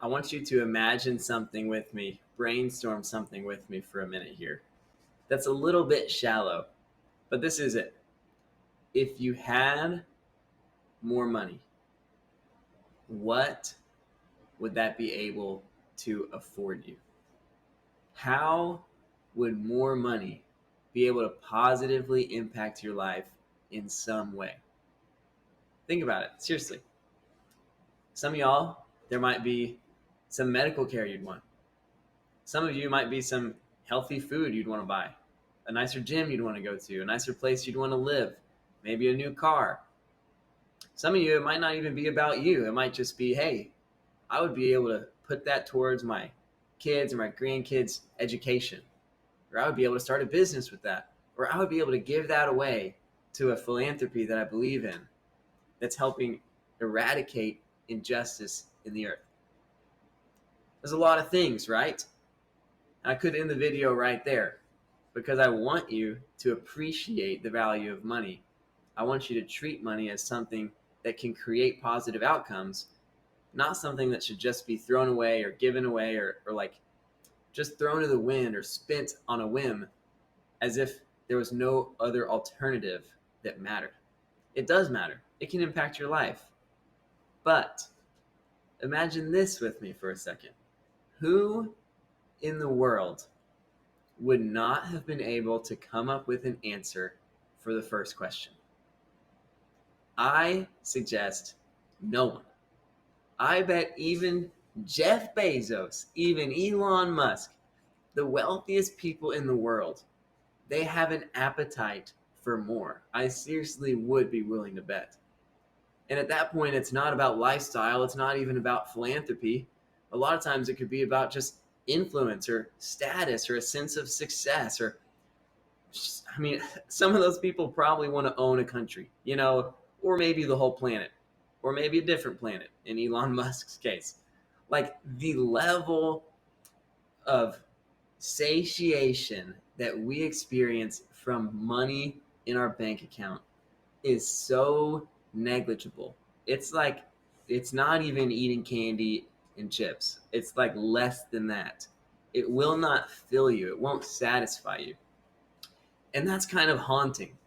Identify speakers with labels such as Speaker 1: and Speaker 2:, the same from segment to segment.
Speaker 1: I want you to imagine something with me, brainstorm something with me for a minute here. That's a little bit shallow, but this is it. If you had more money, what would that be able to afford you? How would more money be able to positively impact your life in some way? Think about it, seriously. Some of y'all, there might be some medical care you'd want. Some of you might be some healthy food you'd want to buy, a nicer gym you'd want to go to, a nicer place you'd want to live, maybe a new car. Some of you, it might not even be about you. It might just be, hey, I would be able to put that towards my kids or my grandkids' education, or I would be able to start a business with that, or I would be able to give that away to a philanthropy that I believe in that's helping eradicate injustice in the earth. There's a lot of things, right? I could end the video right there because I want you to appreciate the value of money. I want you to treat money as something that can create positive outcomes, not something that should just be thrown away or given away or like just thrown to the wind or spent on a whim as if there was no other alternative that mattered. It does matter. It can impact your life. But imagine this with me for a second. Who in the world would not have been able to come up with an answer for the first question? I suggest no one. I bet even Jeff Bezos, even Elon Musk, the wealthiest people in the world, they have an appetite for more. I seriously would be willing to bet. And at that point, it's not about lifestyle. It's not even about philanthropy. A lot of times it could be about just influence or status or a sense of success or just, I mean, some of those people probably want to own a country, or maybe the whole planet, or maybe a different planet in Elon Musk's case. Like the level of satiation that we experience from money in our bank account is so negligible. It's like, it's not even eating candy and chips. It's like less than that. It will not fill you. It won't satisfy you. And that's kind of haunting.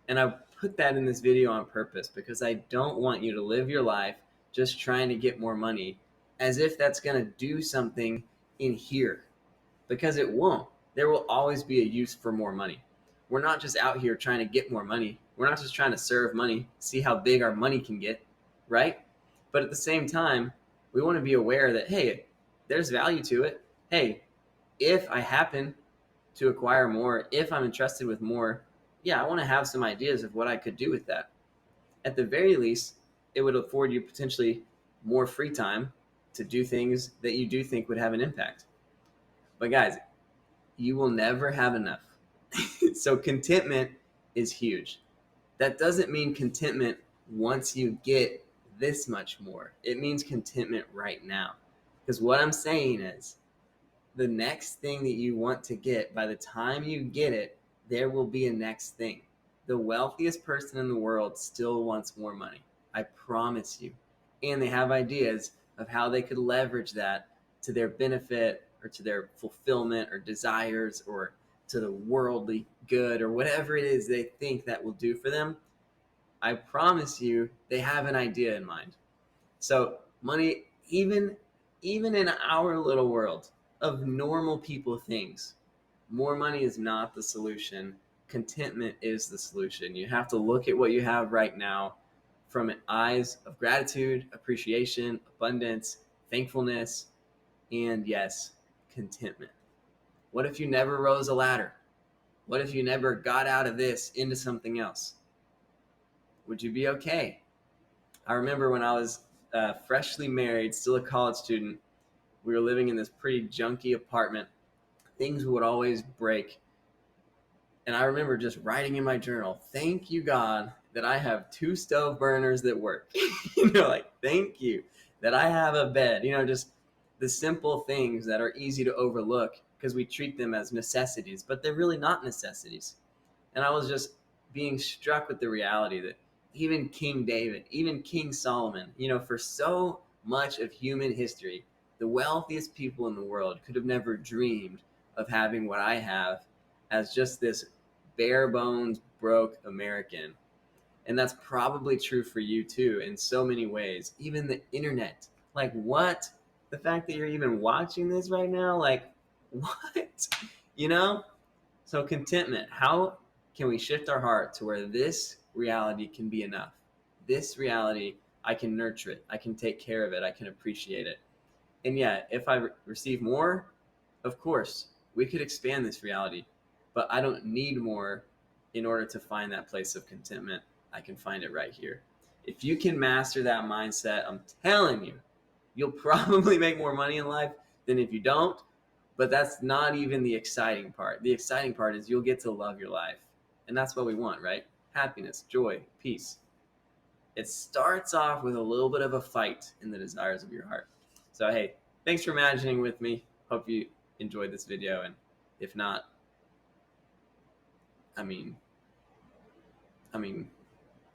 Speaker 1: And I put that in this video on purpose because I don't want you to live your life just trying to get more money as if that's going to do something in here, because it won't. There will always be a use for more money. We're not just out here trying to get more money. We're not just trying to serve money, see how big our money can get, right? But at the same time, we want to be aware that, hey, there's value to it. Hey, if I happen to acquire more, if I'm entrusted with more, yeah, I want to have some ideas of what I could do with that. At the very least, it would afford you potentially more free time to do things that you do think would have an impact. But guys, you will never have enough. So contentment is huge. That doesn't mean contentment once you get this much more. It means contentment right now. Because what I'm saying is, the next thing that you want to get, by the time you get it, there will be a next thing. The wealthiest person in the world still wants more money. I promise you. And they have ideas of how they could leverage that to their benefit or to their fulfillment or desires or to the worldly good or whatever it is they think that will do for them. I promise you they have an idea in mind. So money, even in our little world of normal people things, more money is not the solution. Contentment is the solution. You have to look at what you have right now from eyes of gratitude, appreciation, abundance, thankfulness, and yes, contentment. What if you never rose a ladder? What if you never got out of this into something else? Would you be okay? I remember when I was freshly married, still a college student, we were living in this pretty junky apartment. Things would always break. And I remember just writing in my journal, thank you, God, that I have 2 stove burners that work. Like, thank you that I have a bed. Just the simple things that are easy to overlook because we treat them as necessities, but they're really not necessities. And I was just being struck with the reality that even King David, even King Solomon, for so much of human history, The wealthiest people in the world could have never dreamed of having what I have as just this bare bones, broke American. And that's probably true for you too in so many ways. Even the internet. Like, what? The fact that you're even watching this right now, like, what? You know? So, contentment. How can we shift our heart to where this reality can be enough? This reality, I can nurture it, I can take care of it, I can appreciate it. And yeah, if I receive more, of course, we could expand this reality, but I don't need more in order to find that place of contentment. I can find it right here. If you can master that mindset, I'm telling you, you'll probably make more money in life than if you don't, but that's not even the exciting part. The exciting part is you'll get to love your life. And that's what we want, right? Happiness, joy, peace. It starts off with a little bit of a fight in the desires of your heart. So, hey, thanks for imagining with me. Hope you enjoyed this video. And if not, I mean,